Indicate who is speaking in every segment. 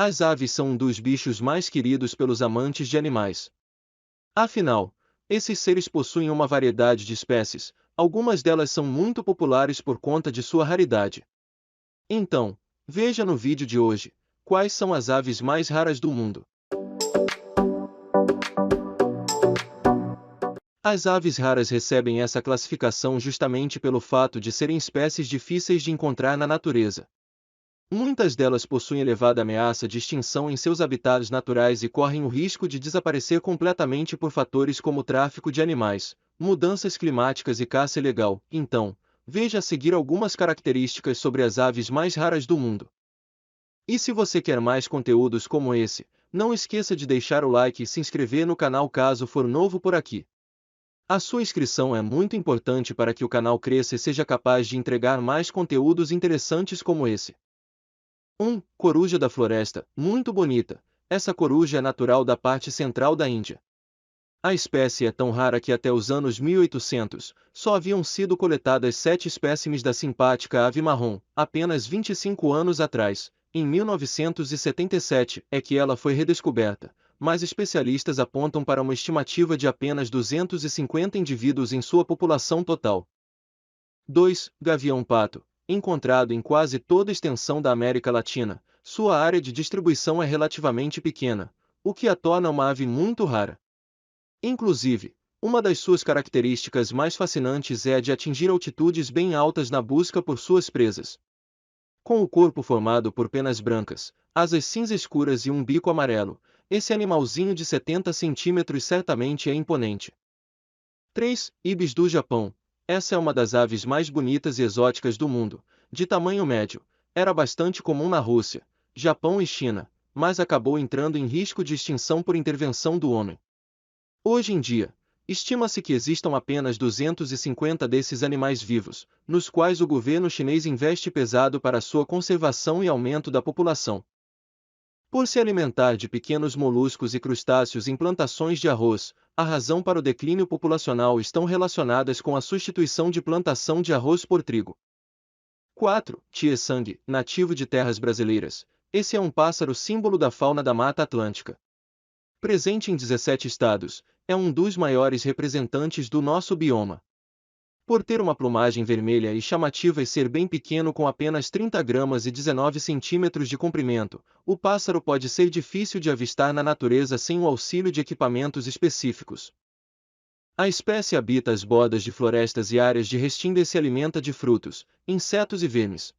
Speaker 1: As aves são um dos bichos mais queridos pelos amantes de animais. Afinal, esses seres possuem uma variedade de espécies, algumas delas são muito populares por conta de sua raridade. Então, veja no vídeo de hoje, quais são as aves mais raras do mundo. As aves raras recebem essa classificação justamente pelo fato de serem espécies difíceis de encontrar na natureza. Muitas delas possuem elevada ameaça de extinção em seus habitats naturais e correm o risco de desaparecer completamente por fatores como tráfico de animais, mudanças climáticas e caça ilegal. Então, veja a seguir algumas características sobre as aves mais raras do mundo. E se você quer mais conteúdos como esse, não esqueça de deixar o like e se inscrever no canal caso for novo por aqui. A sua inscrição é muito importante para que o canal cresça e seja capaz de entregar mais conteúdos interessantes como esse. 1. Coruja da floresta, muito bonita. Essa coruja é natural da parte central da Índia. A espécie é tão rara que até os anos 1800, só haviam sido coletadas 7 espécimes da simpática ave marrom. Apenas 25 anos atrás, em 1977, é que ela foi redescoberta, mas especialistas apontam para uma estimativa de apenas 250 indivíduos em sua população total. 2. Gavião-pato. Encontrado em quase toda a extensão da América Latina, sua área de distribuição é relativamente pequena, o que a torna uma ave muito rara. Inclusive, uma das suas características mais fascinantes é a de atingir altitudes bem altas na busca por suas presas. Com o corpo formado por penas brancas, asas cinza escuras e um bico amarelo, esse animalzinho de 70 centímetros certamente é imponente. 3. Ibis do Japão. Essa é uma das aves mais bonitas e exóticas do mundo, de tamanho médio. Era bastante comum na Rússia, Japão e China, mas acabou entrando em risco de extinção por intervenção do homem. Hoje em dia, estima-se que existam apenas 250 desses animais vivos, nos quais o governo chinês investe pesado para sua conservação e aumento da população. Por se alimentar de pequenos moluscos e crustáceos em plantações de arroz, a razão para o declínio populacional estão relacionadas com a substituição de plantação de arroz por trigo. 4. Tiê-sang, nativo de terras brasileiras. Esse é um pássaro símbolo da fauna da Mata Atlântica. Presente em 17 estados, é um dos maiores representantes do nosso bioma. Por ter uma plumagem vermelha e chamativa e ser bem pequeno com apenas 30 gramas e 19 centímetros de comprimento, o pássaro pode ser difícil de avistar na natureza sem o auxílio de equipamentos específicos. A espécie habita as bordas de florestas e áreas de restinga e se alimenta de frutos, insetos e vermes.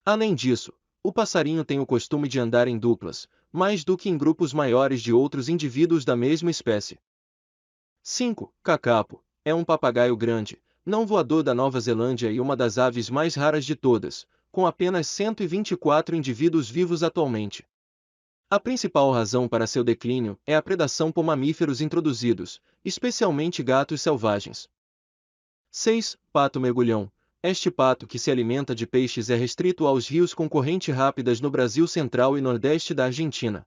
Speaker 1: Além disso, o passarinho tem o costume de andar em duplas, mais do que em grupos maiores de outros indivíduos da mesma espécie. 5. Kakapo. É um papagaio grande, não voador da Nova Zelândia e uma das aves mais raras de todas, com apenas 124 indivíduos vivos atualmente. A principal razão para seu declínio é a predação por mamíferos introduzidos, especialmente gatos selvagens. 6. Pato mergulhão. Este pato que se alimenta de peixes é restrito aos rios com corrente rápidas no Brasil central e nordeste da Argentina.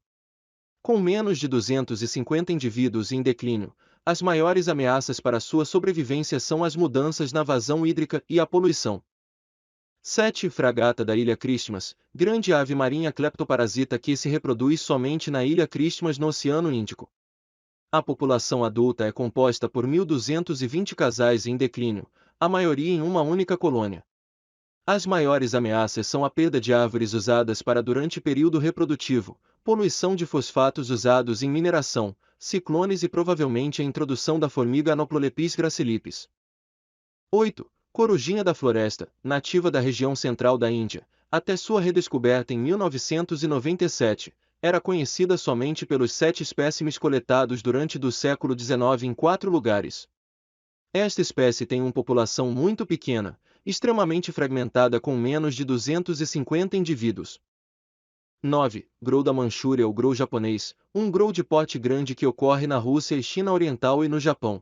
Speaker 1: Com menos de 250 indivíduos em declínio, as maiores ameaças para sua sobrevivência são as mudanças na vazão hídrica e a poluição. 7. Fragata da Ilha Christmas, grande ave marinha cleptoparasita que se reproduz somente na Ilha Christmas no Oceano Índico. A população adulta é composta por 1.220 casais em declínio, a maioria em uma única colônia. As maiores ameaças são a perda de árvores usadas para durante período reprodutivo, poluição de fosfatos usados em mineração, ciclones e provavelmente a introdução da formiga Anoplolepis gracilis. 8. Corujinha da floresta, nativa da região central da Índia, até sua redescoberta em 1997, era conhecida somente pelos 7 espécimes coletados durante do século XIX em 4 lugares. Esta espécie tem uma população muito pequena, extremamente fragmentada com menos de 250 indivíduos. 9. Grou da Manchúria ou grou japonês, um grou de porte grande que ocorre na Rússia e China Oriental e no Japão.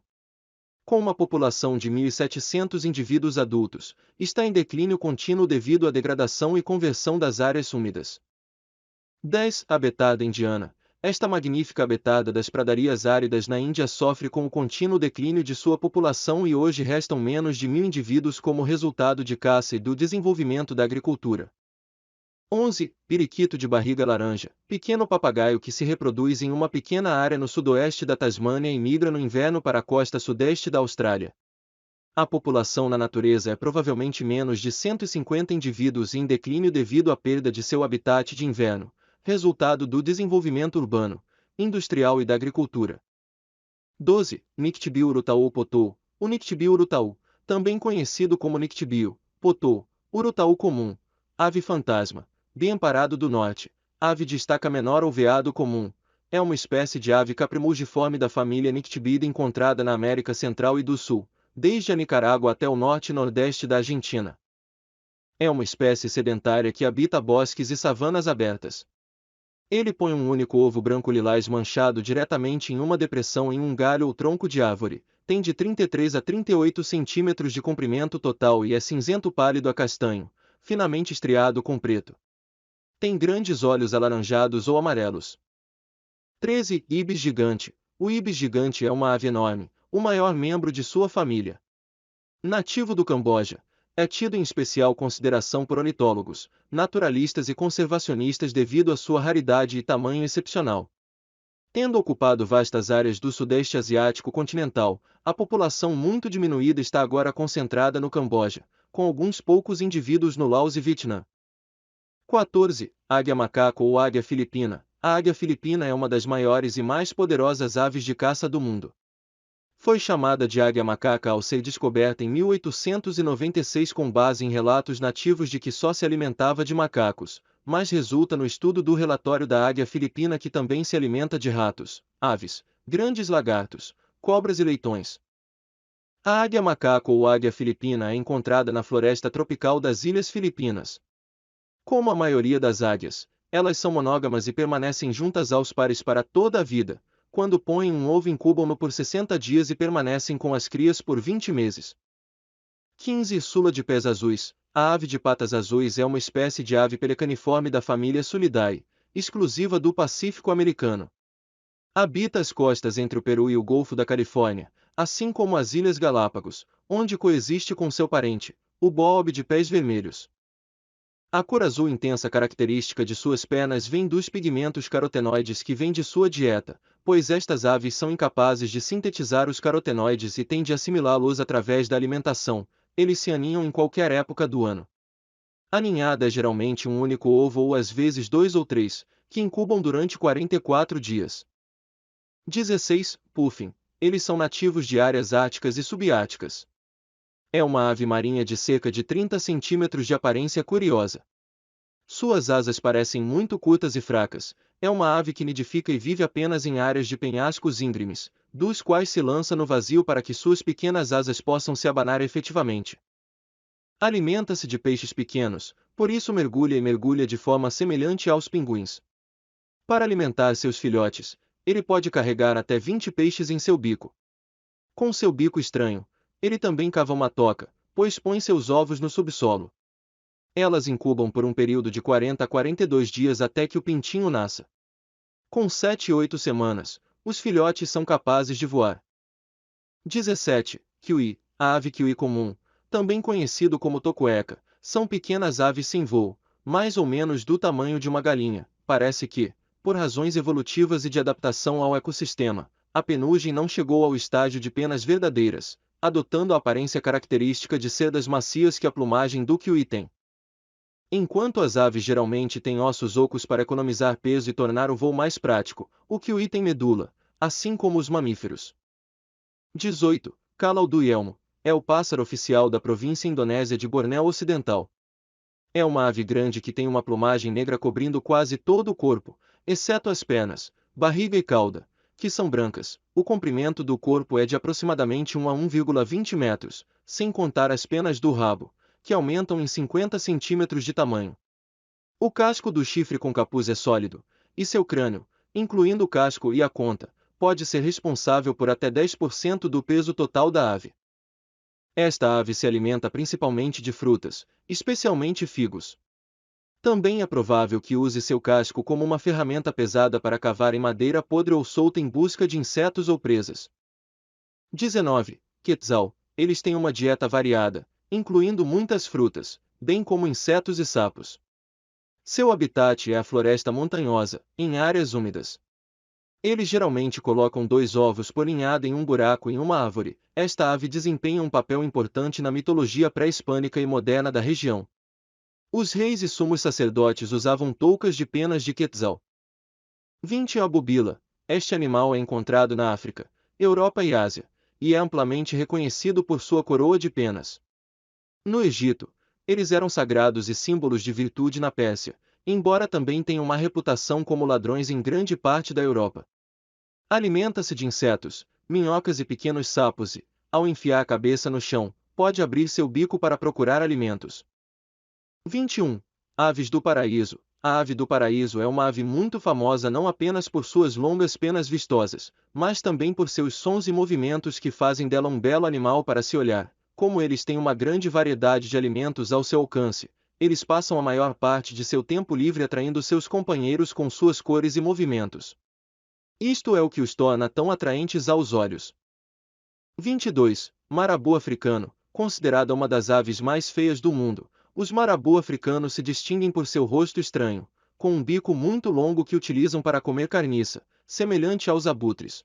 Speaker 1: Com uma população de 1.700 indivíduos adultos, está em declínio contínuo devido à degradação e conversão das áreas úmidas. 10. Abetada indiana. Esta magnífica abetada das pradarias áridas na Índia sofre com o contínuo declínio de sua população e hoje restam menos de 1.000 indivíduos como resultado de caça e do desenvolvimento da agricultura. 11. Periquito de barriga laranja, pequeno papagaio que se reproduz em uma pequena área no sudoeste da Tasmânia e migra no inverno para a costa sudeste da Austrália. A população na natureza é provavelmente menos de 150 indivíduos em declínio devido à perda de seu habitat de inverno, resultado do desenvolvimento urbano, industrial e da agricultura. 12. Nictibio urutau potou, o Nictibio urutau, também conhecido como Nictibio, potou, urutau comum, ave fantasma, bem-amparado do norte, ave de estaca menor ou veado comum, é uma espécie de ave caprimulgiforme da família Nictibidae encontrada na América Central e do Sul, desde a Nicarágua até o norte e nordeste da Argentina. É uma espécie sedentária que habita bosques e savanas abertas. Ele põe um único ovo branco-lilás manchado diretamente em uma depressão em um galho ou tronco de árvore, tem de 33 a 38 centímetros de comprimento total e é cinzento pálido a castanho, finamente estriado com preto. Tem grandes olhos alaranjados ou amarelos. 13. Ibis gigante. O ibis gigante é uma ave enorme, o maior membro de sua família. Nativo do Camboja, é tido em especial consideração por ornitólogos, naturalistas e conservacionistas devido à sua raridade e tamanho excepcional. Tendo ocupado vastas áreas do Sudeste Asiático continental, a população muito diminuída está agora concentrada no Camboja, com alguns poucos indivíduos no Laos e Vietnã. 14. Águia macaco ou águia filipina. A águia filipina é uma das maiores e mais poderosas aves de caça do mundo. Foi chamada de águia macaca ao ser descoberta em 1896 com base em relatos nativos de que só se alimentava de macacos, mas resulta no estudo do relatório da águia filipina que também se alimenta de ratos, aves, grandes lagartos, cobras e leitões. A águia macaco ou águia filipina é encontrada na floresta tropical das Ilhas Filipinas. Como a maioria das águias, elas são monógamas e permanecem juntas aos pares para toda a vida. Quando põem um ovo incubam-no por 60 dias e permanecem com as crias por 20 meses. 15. Sula de pés azuis. A ave de patas azuis é uma espécie de ave pelecaniforme da família Sulidae, exclusiva do Pacífico americano. Habita as costas entre o Peru e o Golfo da Califórnia, assim como as Ilhas Galápagos, onde coexiste com seu parente, o boab de pés vermelhos. A cor azul intensa característica de suas pernas vem dos pigmentos carotenoides que vêm de sua dieta, pois estas aves são incapazes de sintetizar os carotenoides e têm de assimilá-los através da alimentação. Eles se aninham em qualquer época do ano. A ninhada é geralmente um único ovo ou às vezes 2 ou 3, que incubam durante 44 dias. 16. Puffin. Eles são nativos de áreas árticas e subárticas. É uma ave marinha de cerca de 30 centímetros de aparência curiosa. Suas asas parecem muito curtas e fracas. É uma ave que nidifica e vive apenas em áreas de penhascos íngremes, dos quais se lança no vazio para que suas pequenas asas possam se abanar efetivamente. Alimenta-se de peixes pequenos, por isso mergulha de forma semelhante aos pinguins. Para alimentar seus filhotes, ele pode carregar até 20 peixes em seu bico. Com seu bico estranho, ele também cava uma toca, pois põe seus ovos no subsolo. Elas incubam por um período de 40 a 42 dias até que o pintinho nasça. Com 7 e 8 semanas, os filhotes são capazes de voar. 17. Kiwi. A ave kiwi comum, também conhecido como tocueca, são pequenas aves sem voo, mais ou menos do tamanho de uma galinha. Parece que, por razões evolutivas e de adaptação ao ecossistema, a penugem não chegou ao estágio de penas verdadeiras, adotando a aparência característica de cerdas macias que a plumagem do kiwi tem. Enquanto as aves geralmente têm ossos ocos para economizar peso e tornar o voo mais prático, o kiwi tem medula, assim como os mamíferos. 18. Kalau do Yelmo. É o pássaro oficial da província indonésia de Bornéu Ocidental. É uma ave grande que tem uma plumagem negra cobrindo quase todo o corpo, exceto as pernas, barriga e cauda, que são brancas. O comprimento do corpo é de aproximadamente 1 a 1,20 metros, sem contar as penas do rabo, que aumentam em 50 centímetros de tamanho. O casco do chifre com capuz é sólido, e seu crânio, incluindo o casco e a conta, pode ser responsável por até 10% do peso total da ave. Esta ave se alimenta principalmente de frutas, especialmente figos. Também é provável que use seu casco como uma ferramenta pesada para cavar em madeira podre ou solta em busca de insetos ou presas. 19. Quetzal. Eles têm uma dieta variada, incluindo muitas frutas, bem como insetos e sapos. Seu habitat é a floresta montanhosa, em áreas úmidas. Eles geralmente colocam 2 ovos por ninhada em um buraco em uma árvore. Esta ave desempenha um papel importante na mitologia pré-hispânica e moderna da região. Os reis e sumos sacerdotes usavam toucas de penas de quetzal. 20. A bubila. Este animal é encontrado na África, Europa e Ásia, e é amplamente reconhecido por sua coroa de penas. No Egito, eles eram sagrados e símbolos de virtude na Pérsia, embora também tenham uma reputação como ladrões em grande parte da Europa. Alimenta-se de insetos, minhocas e pequenos sapos e, ao enfiar a cabeça no chão, pode abrir seu bico para procurar alimentos. 21. Aves do paraíso. A ave do paraíso é uma ave muito famosa não apenas por suas longas penas vistosas, mas também por seus sons e movimentos que fazem dela um belo animal para se olhar. Como eles têm uma grande variedade de alimentos ao seu alcance, eles passam a maior parte de seu tempo livre atraindo seus companheiros com suas cores e movimentos. Isto é o que os torna tão atraentes aos olhos. 22. Marabu africano. Considerada uma das aves mais feias do mundo, os marabu africanos se distinguem por seu rosto estranho, com um bico muito longo que utilizam para comer carniça, semelhante aos abutres.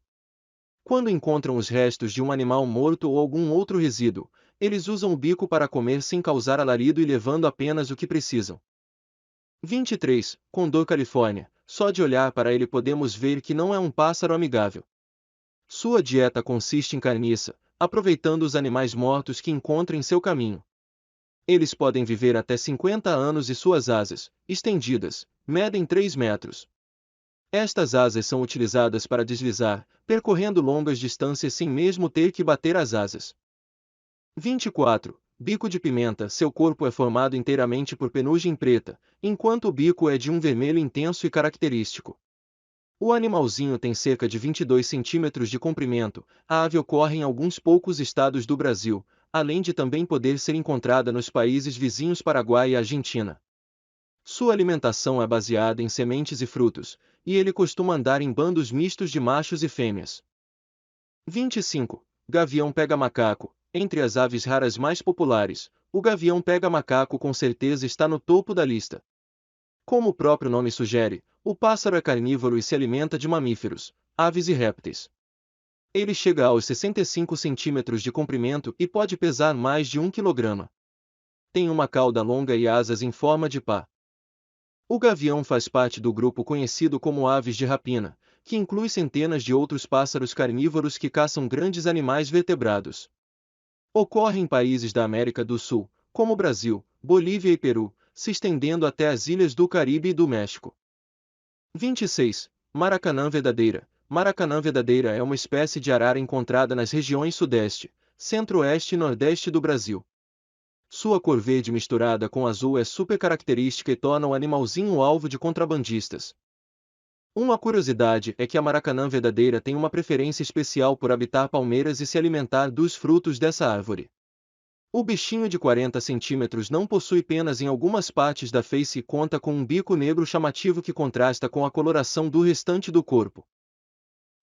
Speaker 1: Quando encontram os restos de um animal morto ou algum outro resíduo, eles usam o bico para comer sem causar alarido e levando apenas o que precisam. 23. Condor Califórnia. Só de olhar para ele podemos ver que não é um pássaro amigável. Sua dieta consiste em carniça, aproveitando os animais mortos que encontra em seu caminho. Eles podem viver até 50 anos e suas asas, estendidas, medem 3 metros. Estas asas são utilizadas para deslizar, percorrendo longas distâncias sem mesmo ter que bater as asas. 24. Bico de pimenta. Seu corpo é formado inteiramente por penugem preta, enquanto o bico é de um vermelho intenso e característico. O animalzinho tem cerca de 22 centímetros de comprimento. A ave ocorre em alguns poucos estados do Brasil, além de também poder ser encontrada nos países vizinhos Paraguai e Argentina. Sua alimentação é baseada em sementes e frutos, e ele costuma andar em bandos mistos de machos e fêmeas. 25. Gavião pega-macaco. Entre as aves raras mais populares, o gavião pega-macaco com certeza está no topo da lista. Como o próprio nome sugere, o pássaro é carnívoro e se alimenta de mamíferos, aves e répteis. Ele chega aos 65 centímetros de comprimento e pode pesar mais de 1 quilograma. Tem uma cauda longa e asas em forma de pá. O gavião faz parte do grupo conhecido como aves de rapina, que inclui centenas de outros pássaros carnívoros que caçam grandes animais vertebrados. Ocorre em países da América do Sul, como Brasil, Bolívia e Peru, se estendendo até as ilhas do Caribe e do México. 26. Maracanã verdadeira. Maracanã verdadeira é uma espécie de arara encontrada nas regiões Sudeste, Centro-Oeste e Nordeste do Brasil. Sua cor verde misturada com azul é super característica e torna o animalzinho alvo de contrabandistas. Uma curiosidade é que a maracanã verdadeira tem uma preferência especial por habitar palmeiras e se alimentar dos frutos dessa árvore. O bichinho de 40 centímetros não possui penas em algumas partes da face e conta com um bico negro chamativo que contrasta com a coloração do restante do corpo.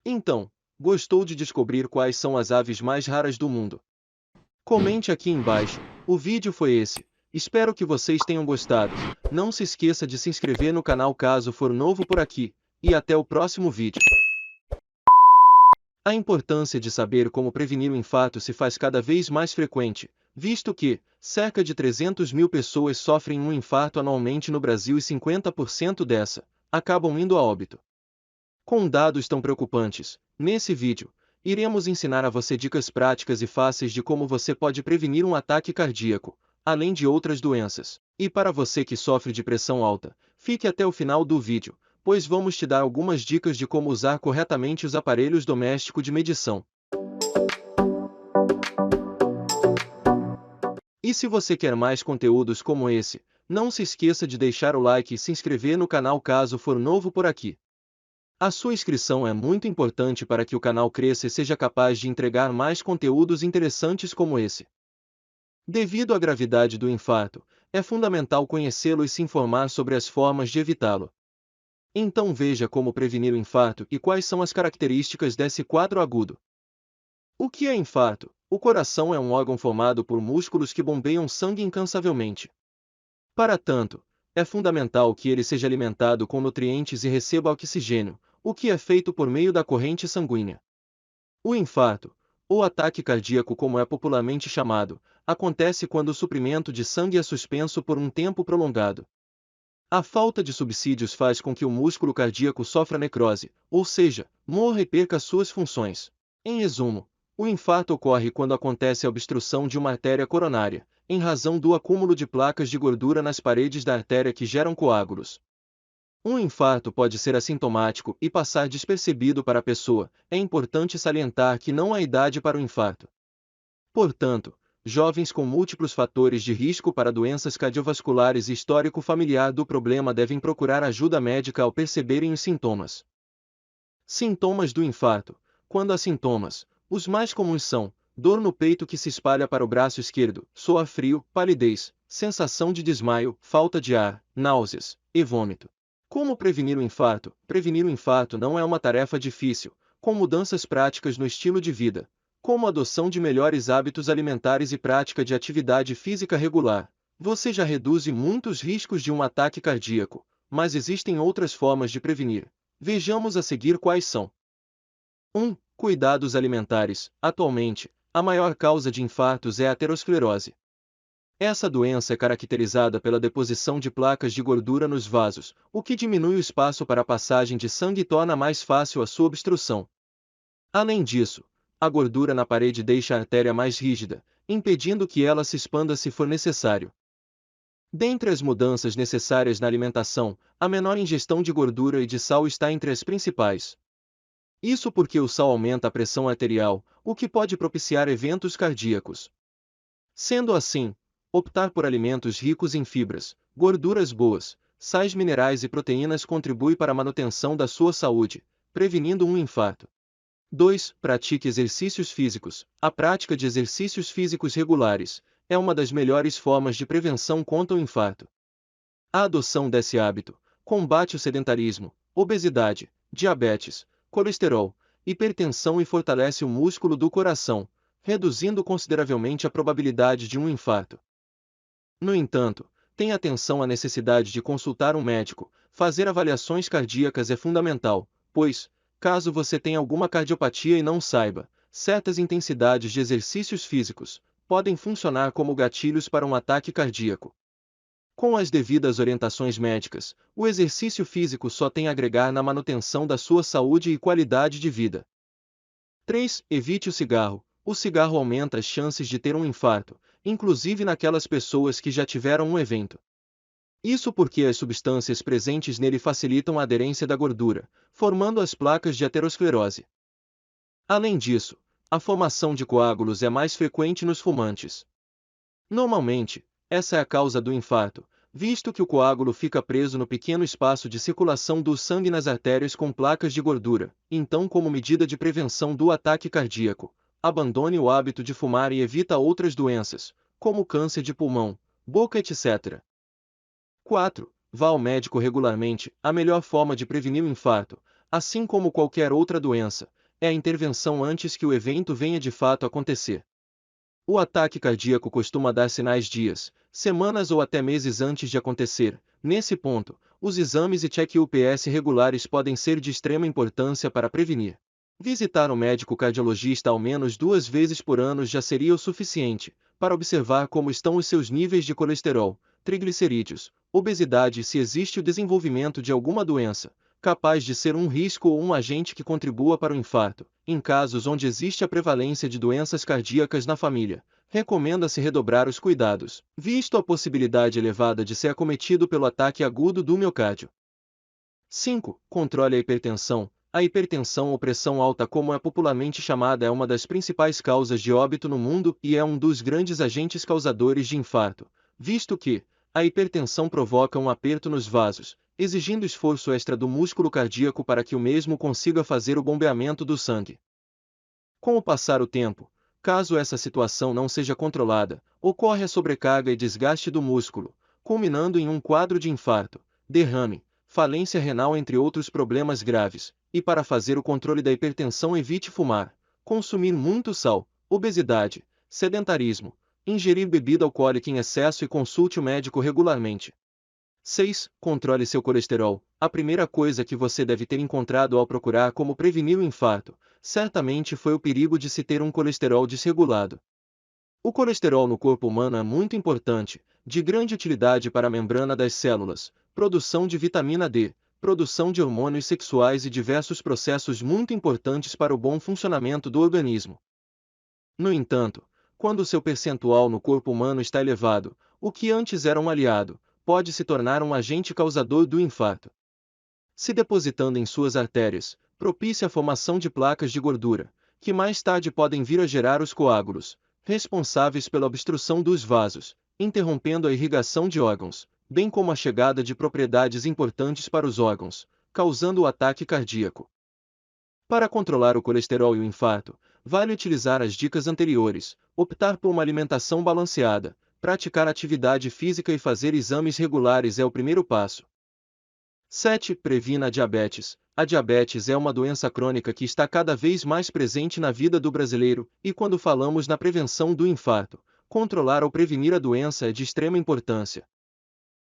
Speaker 1: Então, gostou de descobrir quais são as aves mais raras do mundo? Comente aqui embaixo. O vídeo foi esse. Espero que vocês tenham gostado. Não se esqueça de se inscrever no canal caso for novo por aqui. E até o próximo vídeo. A importância de saber como prevenir o infarto se faz cada vez mais frequente, visto que, cerca de 300 mil pessoas sofrem um infarto anualmente no Brasil e 50% dessa, acabam indo a óbito. Com dados tão preocupantes, nesse vídeo, iremos ensinar a você dicas práticas e fáceis de como você pode prevenir um ataque cardíaco, além de outras doenças. E para você que sofre de pressão alta, fique até o final do vídeo, pois vamos te dar algumas dicas de como usar corretamente os aparelhos domésticos de medição. E se você quer mais conteúdos como esse, não se esqueça de deixar o like e se inscrever no canal caso for novo por aqui. A sua inscrição é muito importante para que o canal cresça e seja capaz de entregar mais conteúdos interessantes como esse. Devido à gravidade do infarto, é fundamental conhecê-lo e se informar sobre as formas de evitá-lo. Então veja como prevenir o infarto e quais são as características desse quadro agudo. O que é infarto? O coração é um órgão formado por músculos que bombeiam sangue incansavelmente. Para tanto, é fundamental que ele seja alimentado com nutrientes e receba oxigênio, o que é feito por meio da corrente sanguínea. O infarto, ou ataque cardíaco como é popularmente chamado, acontece quando o suprimento de sangue é suspenso por um tempo prolongado. A falta de subsídios faz com que o músculo cardíaco sofra necrose, ou seja, morra e perca suas funções. Em resumo, o infarto ocorre quando acontece a obstrução de uma artéria coronária, em razão do acúmulo de placas de gordura nas paredes da artéria que geram coágulos. Um infarto pode ser assintomático e passar despercebido para a pessoa. É importante salientar que não há idade para o infarto. Portanto, jovens com múltiplos fatores de risco para doenças cardiovasculares e histórico familiar do problema devem procurar ajuda médica ao perceberem os sintomas. Sintomas do infarto. Quando há sintomas, os mais comuns são dor no peito que se espalha para o braço esquerdo, suor frio, palidez, sensação de desmaio, falta de ar, náuseas e vômito. Como prevenir o infarto? Prevenir o infarto não é uma tarefa difícil, com mudanças práticas no estilo de vida, como a adoção de melhores hábitos alimentares e prática de atividade física regular. Você já reduz muitos riscos de um ataque cardíaco, mas existem outras formas de prevenir. Vejamos a seguir quais são. 1. Cuidados alimentares. Atualmente, a maior causa de infartos é a aterosclerose. Essa doença é caracterizada pela deposição de placas de gordura nos vasos, o que diminui o espaço para a passagem de sangue e torna mais fácil a sua obstrução. Além disso, a gordura na parede deixa a artéria mais rígida, impedindo que ela se expanda se for necessário. Dentre as mudanças necessárias na alimentação, a menor ingestão de gordura e de sal está entre as principais. Isso porque o sal aumenta a pressão arterial, o que pode propiciar eventos cardíacos. Sendo assim, optar por alimentos ricos em fibras, gorduras boas, sais minerais e proteínas contribui para a manutenção da sua saúde, prevenindo um infarto. 2. Pratique exercícios físicos. A prática de exercícios físicos regulares é uma das melhores formas de prevenção contra o infarto. A adoção desse hábito combate o sedentarismo, obesidade, diabetes, colesterol, hipertensão e fortalece o músculo do coração, reduzindo consideravelmente a probabilidade de um infarto. No entanto, tenha atenção à necessidade de consultar um médico. Fazer avaliações cardíacas é fundamental, pois, caso você tenha alguma cardiopatia e não saiba, certas intensidades de exercícios físicos podem funcionar como gatilhos para um ataque cardíaco. Com as devidas orientações médicas, o exercício físico só tem a agregar na manutenção da sua saúde e qualidade de vida. 3. Evite o cigarro. O cigarro aumenta as chances de ter um infarto, inclusive naquelas pessoas que já tiveram um evento. Isso porque as substâncias presentes nele facilitam a aderência da gordura, formando as placas de aterosclerose. Além disso, a formação de coágulos é mais frequente nos fumantes. Normalmente, essa é a causa do infarto, visto que o coágulo fica preso no pequeno espaço de circulação do sangue nas artérias com placas de gordura. Então, como medida de prevenção do ataque cardíaco, abandone o hábito de fumar e evita outras doenças, como câncer de pulmão, boca, etc. 4. Vá ao médico regularmente. A melhor forma de prevenir o infarto, assim como qualquer outra doença, é a intervenção antes que o evento venha de fato acontecer. O ataque cardíaco costuma dar sinais dias, semanas ou até meses antes de acontecer. Nesse ponto, os exames e check-ups regulares podem ser de extrema importância para prevenir. Visitar um médico cardiologista ao menos 2 vezes por ano já seria o suficiente para observar como estão os seus níveis de colesterol, triglicerídeos, obesidade e se existe o desenvolvimento de alguma doença, capaz de ser um risco ou um agente que contribua para o infarto. Em casos onde existe a prevalência de doenças cardíacas na família, recomenda-se redobrar os cuidados, visto a possibilidade elevada de ser acometido pelo ataque agudo do miocárdio. 5. Controle a hipertensão. A hipertensão ou pressão alta, como é popularmente chamada, é uma das principais causas de óbito no mundo e é um dos grandes agentes causadores de infarto, visto que a hipertensão provoca um aperto nos vasos, exigindo esforço extra do músculo cardíaco para que o mesmo consiga fazer o bombeamento do sangue. Com o passar do tempo, caso essa situação não seja controlada, ocorre a sobrecarga e desgaste do músculo, culminando em um quadro de infarto, derrame, falência renal, entre outros problemas graves. E para fazer o controle da hipertensão, evite fumar, consumir muito sal, obesidade, sedentarismo, ingerir bebida alcoólica em excesso e consulte o médico regularmente. 6. Controle seu colesterol. A primeira coisa que você deve ter encontrado ao procurar como prevenir o infarto, certamente foi o perigo de se ter um colesterol desregulado. O colesterol no corpo humano é muito importante, de grande utilidade para a membrana das células, produção de vitamina D, produção de hormônios sexuais e diversos processos muito importantes para o bom funcionamento do organismo. No entanto, quando seu percentual no corpo humano está elevado, o que antes era um aliado, pode se tornar um agente causador do infarto. Se depositando em suas artérias, propicia a formação de placas de gordura, que mais tarde podem vir a gerar os coágulos, responsáveis pela obstrução dos vasos, interrompendo a irrigação de órgãos, bem como a chegada de propriedades importantes para os órgãos, causando o ataque cardíaco. Para controlar o colesterol e o infarto, vale utilizar as dicas anteriores, optar por uma alimentação balanceada, praticar atividade física e fazer exames regulares é o primeiro passo. 7. Previna a diabetes. A diabetes é uma doença crônica que está cada vez mais presente na vida do brasileiro, e quando falamos na prevenção do infarto, controlar ou prevenir a doença é de extrema importância.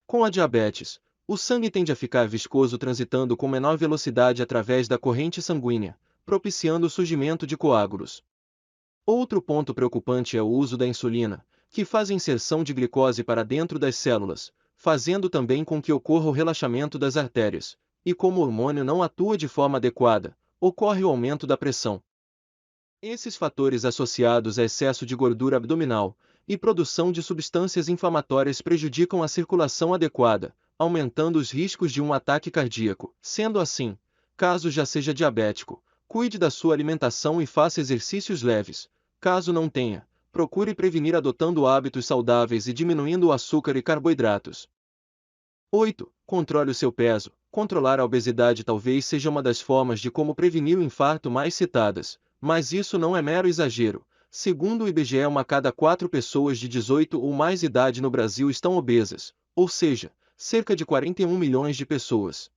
Speaker 1: Com a diabetes, o sangue tende a ficar viscoso transitando com menor velocidade através da corrente sanguínea, propiciando o surgimento de coágulos. Outro ponto preocupante é o uso da insulina, que faz a inserção de glicose para dentro das células, fazendo também com que ocorra o relaxamento das artérias, e como o hormônio não atua de forma adequada, ocorre o aumento da pressão. Esses fatores associados a excesso de gordura abdominal e produção de substâncias inflamatórias prejudicam a circulação adequada, aumentando os riscos de um ataque cardíaco. Sendo assim, caso já seja diabético, cuide da sua alimentação e faça exercícios leves. Caso não tenha, procure prevenir adotando hábitos saudáveis e diminuindo o açúcar e carboidratos. 8. Controle o seu peso. Controlar a obesidade talvez seja uma das formas de como prevenir o infarto mais citadas, mas isso não é mero exagero. Segundo o IBGE, uma a cada 4 pessoas de 18 ou mais idade no Brasil estão obesas, ou seja, cerca de 41 milhões de pessoas.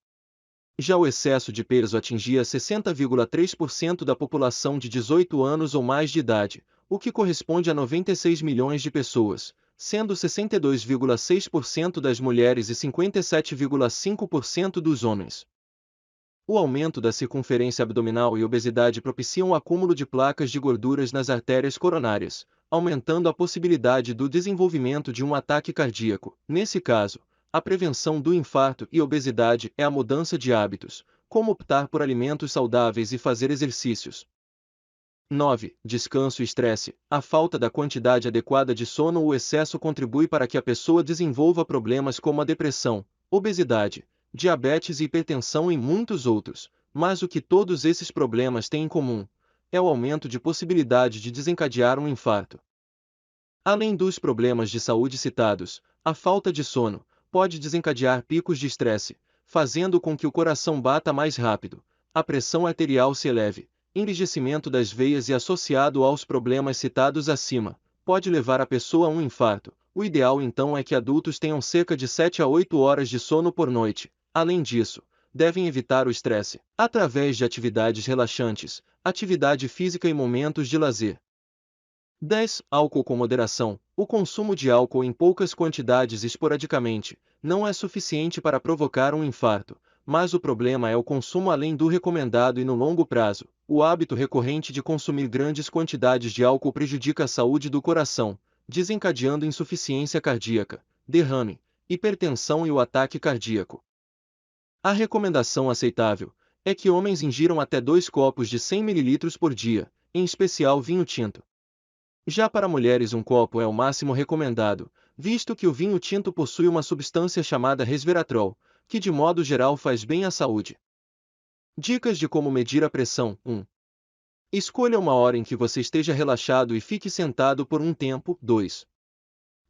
Speaker 1: Já o excesso de peso atingia 60,3% da população de 18 anos ou mais de idade, o que corresponde a 96 milhões de pessoas, sendo 62,6% das mulheres e 57,5% dos homens. O aumento da circunferência abdominal e obesidade propiciam o acúmulo de placas de gorduras nas artérias coronárias, aumentando a possibilidade do desenvolvimento de um ataque cardíaco. Nesse caso, a prevenção do infarto e obesidade é a mudança de hábitos, como optar por alimentos saudáveis e fazer exercícios. 9. Descanso e estresse. A falta da quantidade adequada de sono ou excesso contribui para que a pessoa desenvolva problemas como a depressão, obesidade, diabetes e hipertensão e muitos outros, mas o que todos esses problemas têm em comum é o aumento de possibilidade de desencadear um infarto. Além dos problemas de saúde citados, a falta de sono pode desencadear picos de estresse, fazendo com que o coração bata mais rápido, a pressão arterial se eleve, enrijecimento das veias e associado aos problemas citados acima, pode levar a pessoa a um infarto. O ideal então é que adultos tenham cerca de 7 a 8 horas de sono por noite. Além disso, devem evitar o estresse através de atividades relaxantes, atividade física e momentos de lazer. 10. Álcool com moderação. O consumo de álcool em poucas quantidades esporadicamente não é suficiente para provocar um infarto, mas o problema é o consumo além do recomendado e no longo prazo. O hábito recorrente de consumir grandes quantidades de álcool prejudica a saúde do coração, desencadeando insuficiência cardíaca, derrame, hipertensão e o ataque cardíaco. A recomendação aceitável é que homens ingiram até 2 copos de 100 ml por dia, em especial vinho tinto. Já para mulheres, um copo é o máximo recomendado, visto que o vinho tinto possui uma substância chamada resveratrol, que de modo geral faz bem à saúde. Dicas de como medir a pressão. 1. Escolha uma hora em que você esteja relaxado e fique sentado por um tempo. 2.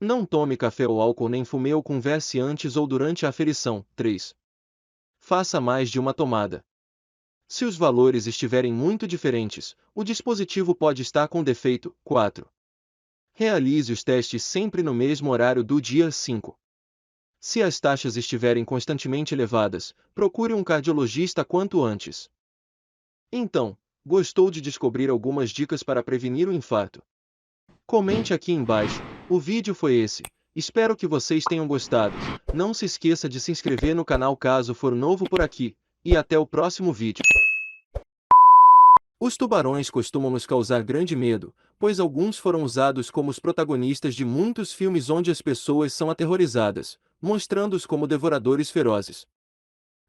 Speaker 1: Não tome café ou álcool nem fume ou converse antes ou durante a aferição. 3. Faça mais de uma tomada. Se os valores estiverem muito diferentes, o dispositivo pode estar com defeito. 4. Realize os testes sempre no mesmo horário do dia. 5. Se as taxas estiverem constantemente elevadas, procure um cardiologista quanto antes. Então, gostou de descobrir algumas dicas para prevenir o infarto? Comente aqui embaixo. O vídeo foi esse, Espero que vocês tenham gostado. Não se esqueça de se inscrever no canal caso for novo por aqui, e até o próximo vídeo. Os tubarões costumam nos causar grande medo, pois alguns foram usados como os protagonistas de muitos filmes onde as pessoas são aterrorizadas, mostrando-os como devoradores ferozes.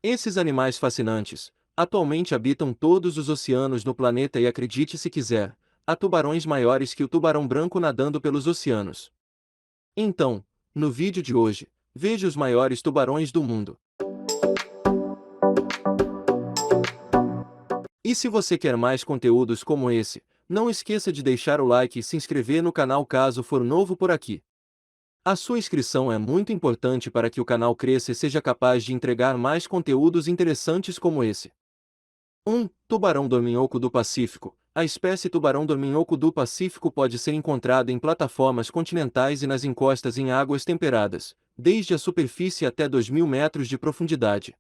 Speaker 1: Esses animais fascinantes, atualmente habitam todos os oceanos no planeta e acredite se quiser, há tubarões maiores que o tubarão branco nadando pelos oceanos. Então, no vídeo de hoje, veja os maiores tubarões do mundo. E se você quer mais conteúdos como esse, não esqueça de deixar o like e se inscrever no canal caso for novo por aqui. A sua inscrição é muito importante para que o canal cresça e seja capaz de entregar mais conteúdos interessantes como esse. 1. Tubarão dorminhoco do Pacífico. A espécie tubarão dorminhoco do Pacífico pode ser encontrada em plataformas continentais e nas encostas em águas temperadas, desde a superfície até 2.000 metros de profundidade.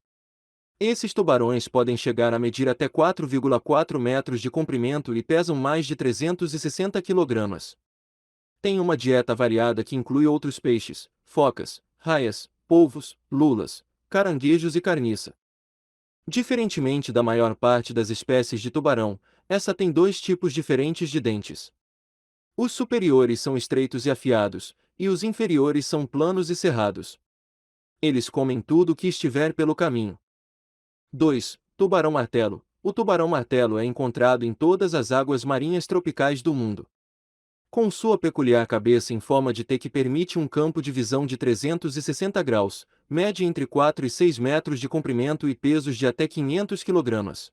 Speaker 1: Esses tubarões podem chegar a medir até 4,4 metros de comprimento e pesam mais de 360 kg. Tem uma dieta variada que inclui outros peixes, focas, raias, polvos, lulas, caranguejos e carniça. Diferentemente da maior parte das espécies de tubarão, essa tem dois tipos diferentes de dentes. Os superiores são estreitos e afiados, e os inferiores são planos e cerrados. Eles comem tudo que estiver pelo caminho. 2. Tubarão martelo. O tubarão martelo é encontrado em todas as águas marinhas tropicais do mundo. Com sua peculiar cabeça em forma de T que permite um campo de visão de 360 graus, mede entre 4 e 6 metros de comprimento e pesos de até 500 kg.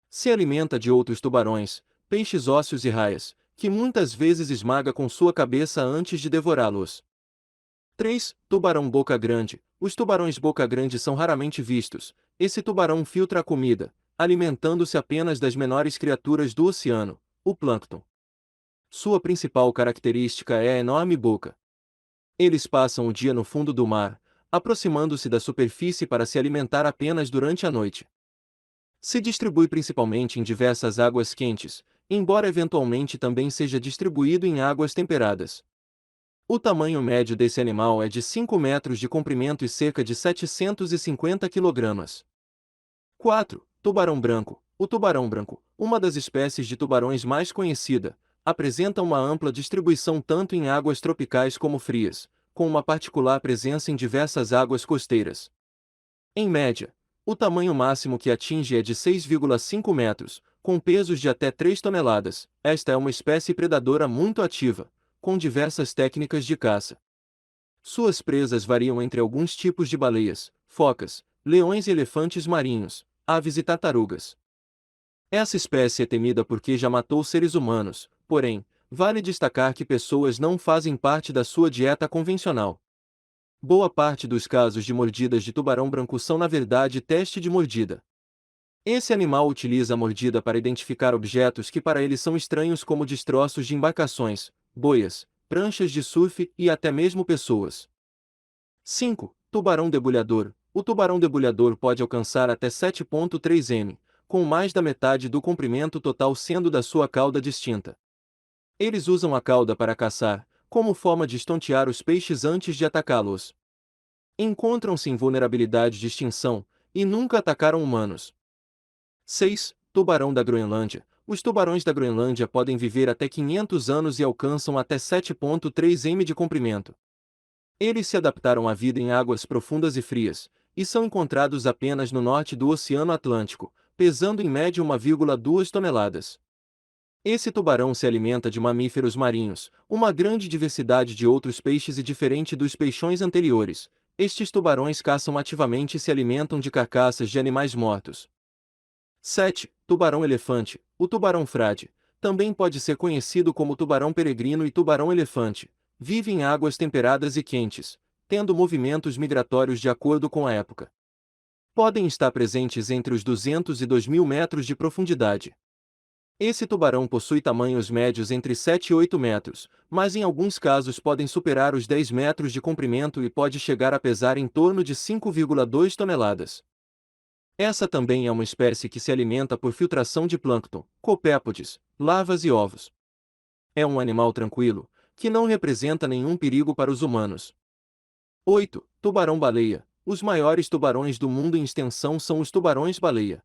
Speaker 1: Se alimenta de outros tubarões, peixes ósseos e raias, que muitas vezes esmaga com sua cabeça antes de devorá-los. 3. Tubarão boca grande. Os tubarões boca grande são raramente vistos. Esse tubarão filtra a comida, alimentando-se apenas das menores criaturas do oceano, o plâncton. Sua principal característica é a enorme boca. Eles passam o dia no fundo do mar, aproximando-se da superfície para se alimentar apenas durante a noite. Se distribui principalmente em diversas águas quentes, embora eventualmente também seja distribuído em águas temperadas. O tamanho médio desse animal é de 5 metros de comprimento e cerca de 750 kg. 4. Tubarão branco. O tubarão branco, uma das espécies de tubarões mais conhecida, apresenta uma ampla distribuição tanto em águas tropicais como frias, com uma particular presença em diversas águas costeiras. Em média, o tamanho máximo que atinge é de 6,5 metros, com pesos de até 3 toneladas. Esta é uma espécie predadora muito ativa, com diversas técnicas de caça. Suas presas variam entre alguns tipos de baleias, focas, leões e elefantes marinhos, aves e tartarugas. Essa espécie é temida porque já matou seres humanos, porém, vale destacar que pessoas não fazem parte da sua dieta convencional. Boa parte dos casos de mordidas de tubarão branco são na verdade teste de mordida. Esse animal utiliza a mordida para identificar objetos que para ele são estranhos como destroços de embarcações, boias, pranchas de surf e até mesmo pessoas. 5. Tubarão debulhador. O tubarão debulhador pode alcançar até 7,3 m, com mais da metade do comprimento total sendo da sua cauda distinta. Eles usam a cauda para caçar, como forma de estontear os peixes antes de atacá-los. Encontram-se em vulnerabilidade de extinção, e nunca atacaram humanos. 6. Tubarão da Groenlândia. Os tubarões da Groenlândia podem viver até 500 anos e alcançam até 7,3 m de comprimento. Eles se adaptaram à vida em águas profundas e frias, e são encontrados apenas no norte do Oceano Atlântico, pesando em média 1,2 toneladas. Esse tubarão se alimenta de mamíferos marinhos, uma grande diversidade de outros peixes e diferente dos peixões anteriores, estes tubarões caçam ativamente e se alimentam de carcaças de animais mortos. 7. Tubarão-elefante. O tubarão-frade, também pode ser conhecido como tubarão peregrino e tubarão-elefante, vive em águas temperadas e quentes, tendo movimentos migratórios de acordo com a época. Podem estar presentes entre os 200 e 2.000 metros de profundidade. Esse tubarão possui tamanhos médios entre 7 e 8 metros, mas em alguns casos podem superar os 10 metros de comprimento e pode chegar a pesar em torno de 5,2 toneladas. Essa também é uma espécie que se alimenta por filtração de plâncton, copépodes, larvas e ovos. É um animal tranquilo, que não representa nenhum perigo para os humanos. 8. Tubarão-baleia. Os maiores tubarões do mundo em extensão são os tubarões-baleia.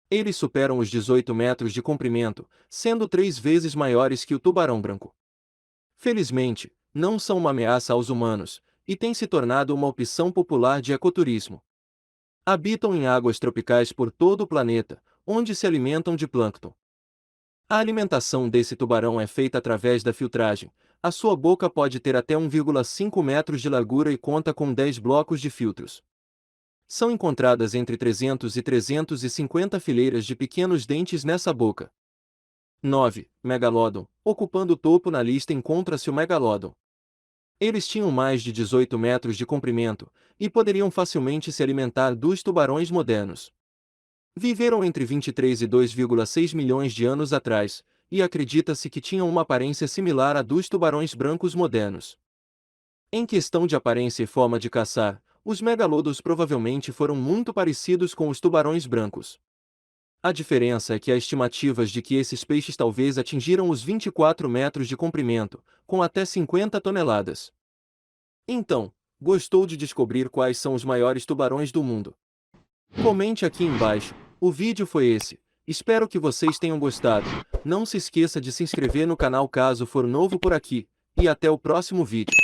Speaker 1: Eles superam os 18 metros de comprimento, sendo 3 vezes maiores que o tubarão branco. Felizmente, não são uma ameaça aos humanos, e têm se tornado uma opção popular de ecoturismo. Habitam em águas tropicais por todo o planeta, onde se alimentam de plâncton. A alimentação desse tubarão é feita através da filtragem. A sua boca pode ter até 1,5 metros de largura e conta com 10 blocos de filtros. São encontradas entre 300 e 350 fileiras de pequenos dentes nessa boca. 9. Megalodon. Ocupando o topo na lista encontra-se o Megalodon. Eles tinham mais de 18 metros de comprimento, e poderiam facilmente se alimentar dos tubarões modernos. Viveram entre 23 e 2,6 milhões de anos atrás, e acredita-se que tinham uma aparência similar à dos tubarões brancos modernos. Em questão de aparência e forma de caçar, os megalodos provavelmente foram muito parecidos com os tubarões brancos. A diferença é que há estimativas de que esses peixes talvez atingiram os 24 metros de comprimento, com até 50 toneladas. Então, gostou de descobrir quais são os maiores tubarões do mundo? Comente aqui embaixo. O vídeo foi esse. Espero que vocês tenham gostado. Não se esqueça de se inscrever no canal caso for novo por aqui, e até o próximo vídeo.